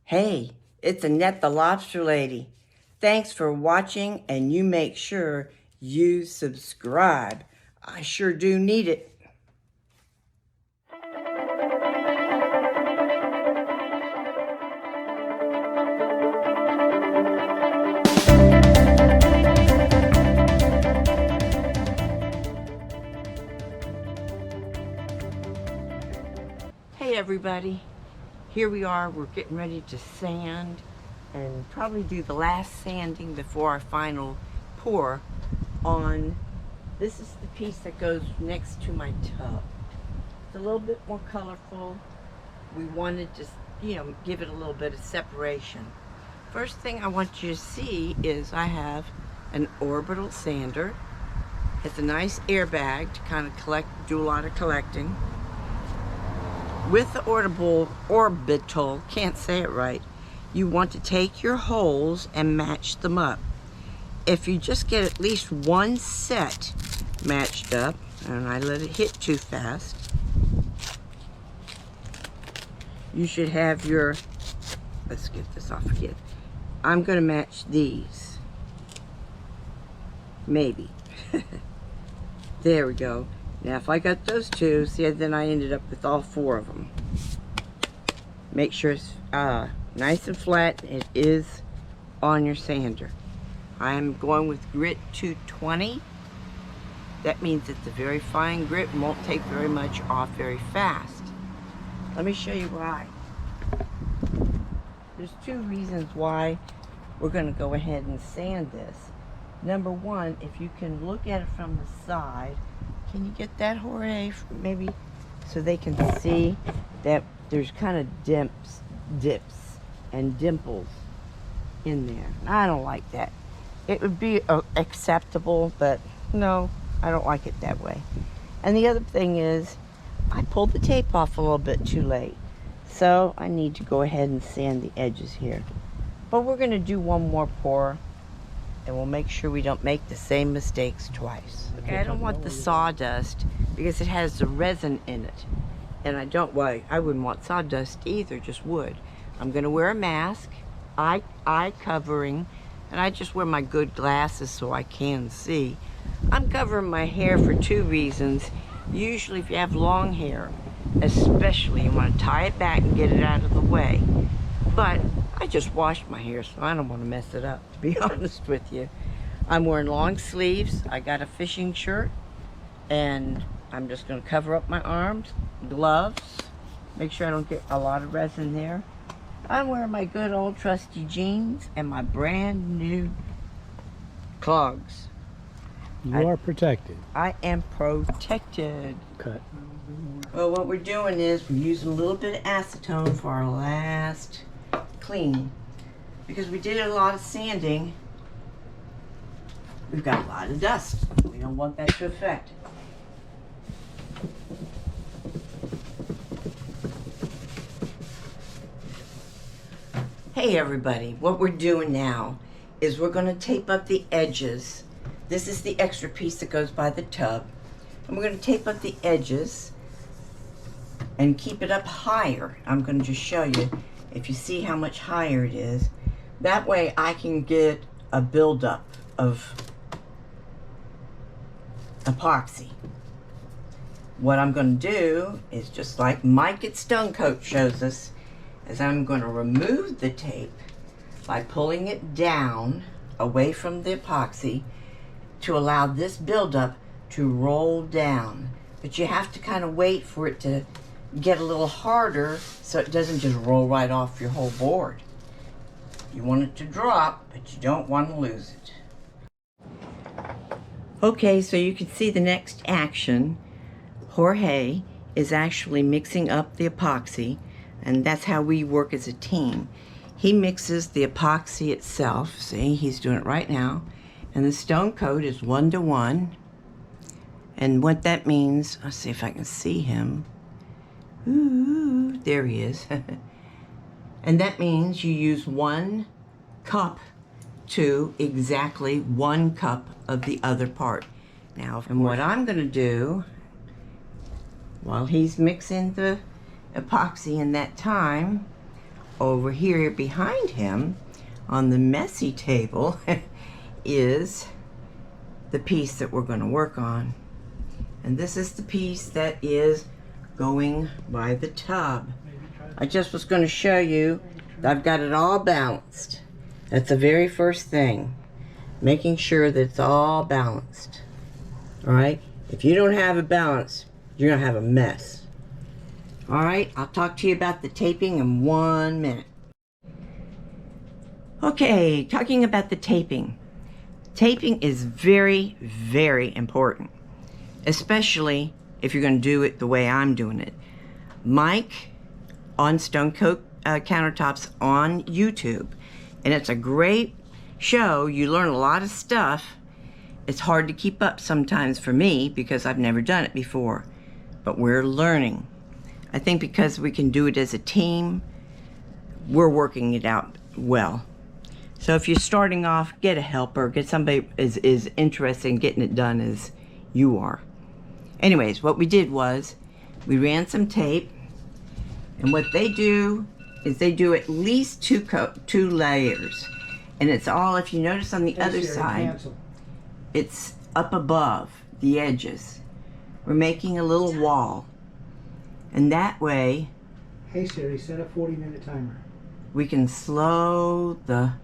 Hey, it's Annette the Lobster Lady. Thanks for watching, and you make sure you subscribe. I sure do need it. Hey everybody, here we are. We're getting ready to sand and probably do the last sanding before our final pour on. This is the piece that goes next to my tub. It's a little bit more colorful. We wanted to, give it a little bit of separation. First thing I want you to see is I have an orbital sander. It's a nice airbag to kind of do a lot of collecting. With the orbital, can't say it right, you want to take your holes and match them up. If you just get at least one set matched up, and I let it hit too fast, you should have your, let's get this off again. I'm going to match these. Maybe. There we go. Now if I got those two, see, then I ended up with all four of them. Make sure it's nice and flat. It is on your sander. I'm going with grit 220. That means it's a very fine grit and won't take very much off very fast. Let me show you why. There's two reasons why we're going to go ahead and sand this. Number one, if you can look at it from the side, can you get that, Jorge, maybe, so they can see that there's kind of dips and dimples in there. I don't like that. It would be acceptable, but no, I don't like it that way. And the other thing is, I pulled the tape off a little bit too late, so I need to go ahead and sand the edges here. But we're going to do one more pour, and we'll make sure we don't make the same mistakes twice. Okay, I don't want the sawdust because it has the resin in it. And I wouldn't want sawdust either, just wood. I'm gonna wear a mask, eye covering, and I just wear my good glasses so I can see. I'm covering my hair for two reasons. Usually if you have long hair, especially, you want to tie it back and get it out of the way. But I just washed my hair, so I don't want to mess it up, to be honest with you. I'm wearing long sleeves. I got a fishing shirt, and I'm just going to cover up my arms, gloves, make sure I don't get a lot of resin there. I'm wearing my good old trusty jeans and my brand new clogs. You are protected. I am protected. Cut. Well, what we're doing is we're using a little bit of acetone for our last clean. Because we did a lot of sanding, we've got a lot of dust. We don't want that to affect it. Hey everybody, what we're doing now is we're going to tape up the edges. This is the extra piece that goes by the tub. And we're going to tape up the edges and keep it up higher. I'm going to just show you, if you see how much higher it is. That way I can get a buildup of epoxy. What I'm going to do is, just like Mike at Stone Coat shows us, is I'm going to remove the tape by pulling it down away from the epoxy to allow this buildup to roll down. But you have to kind of wait for it to get a little harder so it doesn't just roll right off your whole board. You want it to drop, but you don't want to lose it. Okay, so you can see the next action. Jorge is actually mixing up the epoxy, and that's how we work as a team. He mixes the epoxy itself. See, he's doing it right now. And the Stone Coat is 1:1. And what that means, let's see if I can see him. Ooh, there he is. And that means you use 1 cup to exactly 1 cup of the other part. Now, and what I'm going to do, while he's mixing the epoxy in that time, over here behind him on the messy table is the piece that we're going to work on. And this is the piece that is going by the tub. I just was going to show you that I've got it all balanced. That's the very first thing. Making sure that it's all balanced. Alright? If you don't have it balanced, you're going to have a mess. Alright, I'll talk to you about the taping in 1 minute. Okay, talking about the taping. Taping is very, very important. Especially if you're going to do it the way I'm doing it. Mike on Stone Coat Countertops on YouTube. And it's a great show. You learn a lot of stuff. It's hard to keep up sometimes for me because I've never done it before. But we're learning. I think because we can do it as a team, we're working it out well. So if you're starting off, get a helper. Get somebody is interested in getting it done as you are. Anyways, what we did was we ran some tape. And what they do is they do at least two layers. And it's all, if you notice on the other side, it's up above the edges. We're making a little wall. And that way, Hey Siri, set a 40-minute timer. We can slow the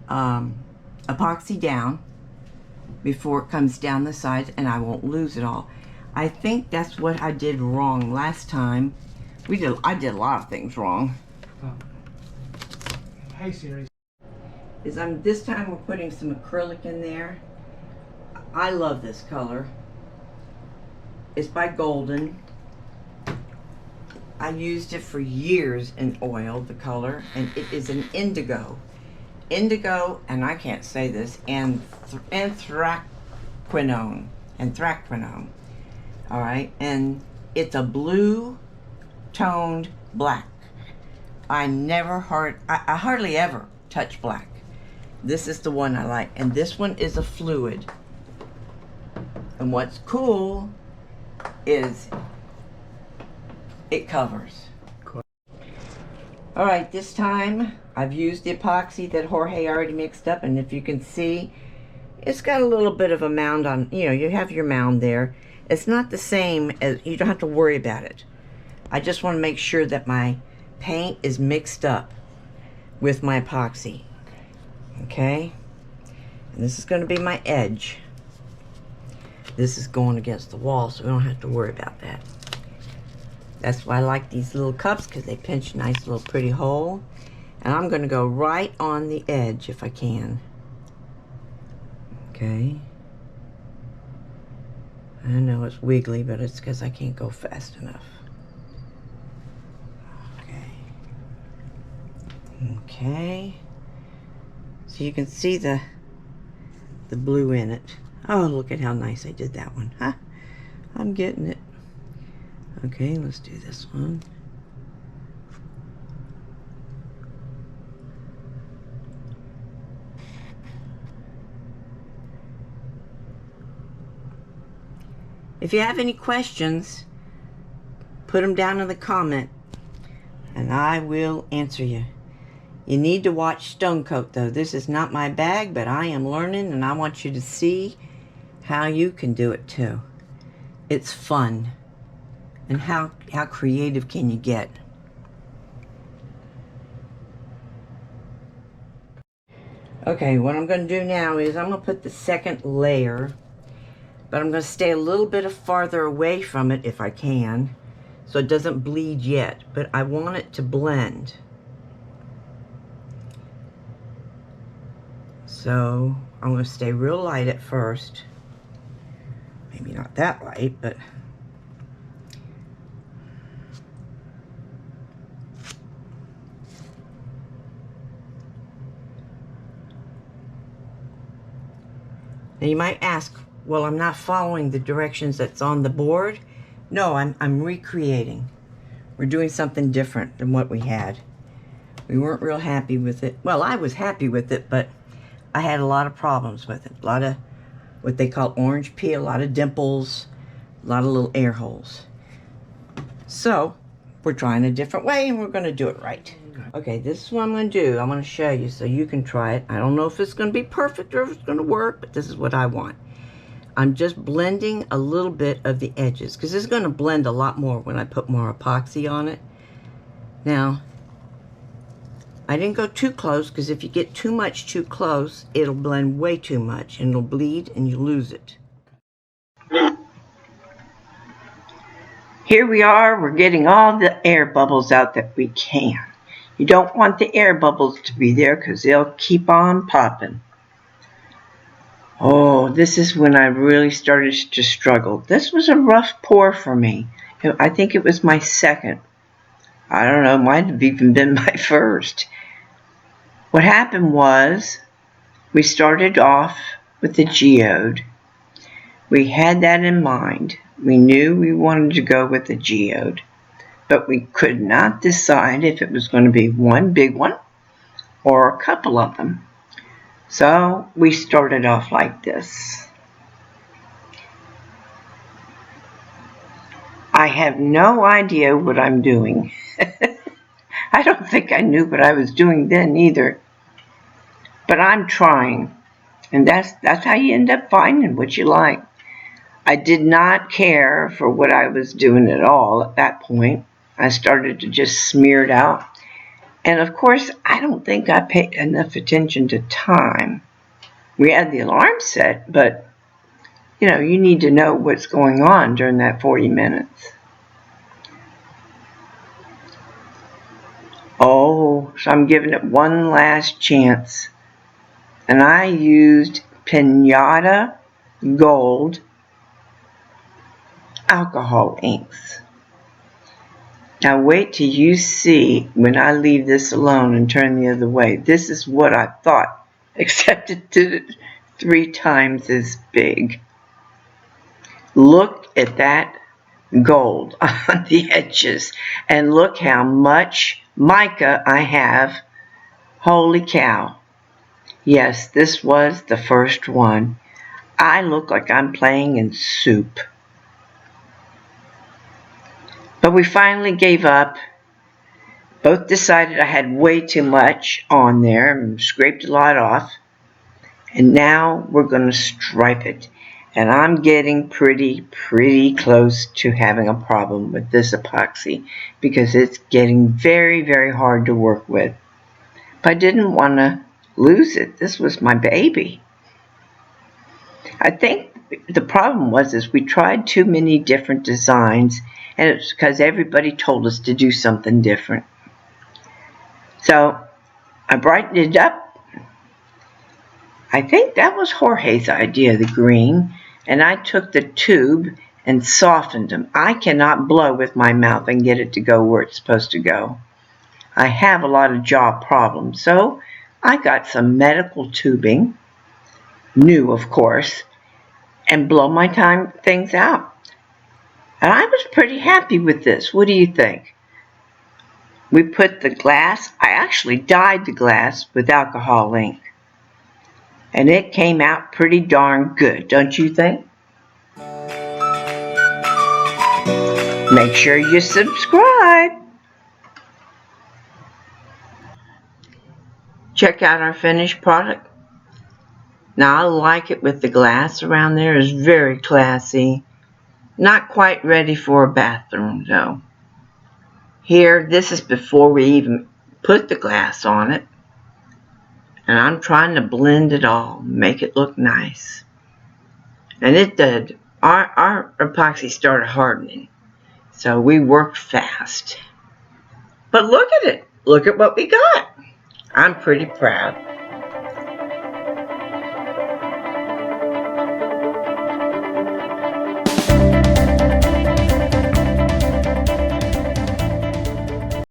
epoxy down before it comes down the sides, and I won't lose it all. I think that's what I did wrong last time. I did a lot of things wrong. Hey Siri. This time we're putting some acrylic in there. I love this color. It's by Golden. I used it for years in oil, the color, and it is an indigo. Indigo, and I can't say this, anthraquinone. All right, and it's a blue toned black. I hardly ever touch black. This is the one I like, and this one is a fluid. And what's cool is it covers. Cool. All right, this time I've used the epoxy that Jorge already mixed up, and if you can see, it's got a little bit of a mound on, you have your mound there. It's not the same as, you don't have to worry about it. I just want to make sure that my paint is mixed up with my epoxy. Okay? And this is going to be my edge. This is going against the wall, so we don't have to worry about that. That's why I like these little cups, because they pinch a nice little pretty hole. And I'm going to go right on the edge if I can. Okay. I know it's wiggly, but it's because I can't go fast enough. Okay. So you can see the blue in it. Oh, look at how nice I did that one. Huh? I'm getting it. Okay, let's do this one. If you have any questions, put them down in the comment and I will answer you. You need to watch Stone Coat though. This is not my bag, but I am learning and I want you to see how you can do it too. It's fun. And how creative can you get? Okay, what I'm going to do now is I'm going to put the second layer, but I'm going to stay a little bit farther away from it if I can, so it doesn't bleed yet, but I want it to blend. So I'm going to stay real light at first. Maybe not that light, but now you might ask, well, I'm not following the directions that's on the board. No, I'm recreating. We're doing something different than what we had. We weren't real happy with it. Well, I was happy with it, but I had a lot of problems with it. A lot of what they call orange peel, a lot of dimples, a lot of little air holes. So, we're trying a different way and we're going to do it right. Okay, this is what I'm going to do. I'm going to show you so you can try it. I don't know if it's going to be perfect or if it's going to work, but this is what I want. I'm just blending a little bit of the edges because it's going to blend a lot more when I put more epoxy on it. Now, I didn't go too close because if you get too much too close, it'll blend way too much and it'll bleed and you lose it. Here we are, we're getting all the air bubbles out that we can. You don't want the air bubbles to be there because they'll keep on popping. Oh, this is when I really started to struggle. This was a rough pour for me. I think it was my second. I don't know, it might have even been my first. What happened was, we started off with the geode. We had that in mind. We knew we wanted to go with the geode, but we could not decide if it was going to be one big one or a couple of them. So we started off like this. I have no idea what I'm doing. I don't think I knew what I was doing then either. But I'm trying. And that's how you end up finding what you like. I did not care for what I was doing at all at that point. I started to just smear it out. And of course, I don't think I paid enough attention to time. We had the alarm set, but you know, you need to know what's going on during that 40 minutes. Oh, so I'm giving it one last chance. And I used Pinata Gold alcohol inks. Now wait till you see when I leave this alone and turn the other way. This is what I thought, except it did it 3 times as big. Look at that gold on the edges and look how much mica I have. Holy cow. Yes, this was the first one. I look like I'm playing in soup. But we finally gave up. Both decided I had way too much on there and scraped a lot off. And now we're going to stripe it. And I'm getting pretty close to having a problem with this epoxy because it's getting very, very hard to work with. But I didn't want to lose it. This was my baby. I think the problem was we tried too many different designs, and it's because everybody told us to do something different. So I brightened it up. I think that was Jorge's idea, the green, and I took the tube and softened them. I cannot blow with my mouth and get it to go where it's supposed to go. I have a lot of jaw problems, so I got some medical tubing, new of course, and blow my things out. And I was pretty happy with this. What do you think? We put the glass, I actually dyed the glass with alcohol ink. And it came out pretty darn good, don't you think? Make sure you subscribe. Check out our finished product. Now I like it with the glass around there. It's very classy. Not quite ready for a bathroom though. Here, this is before we even put the glass on it. And I'm trying to blend it all, make it look nice. And it did. Our epoxy started hardening. So we worked fast. But look at it. Look at what we got. I'm pretty proud.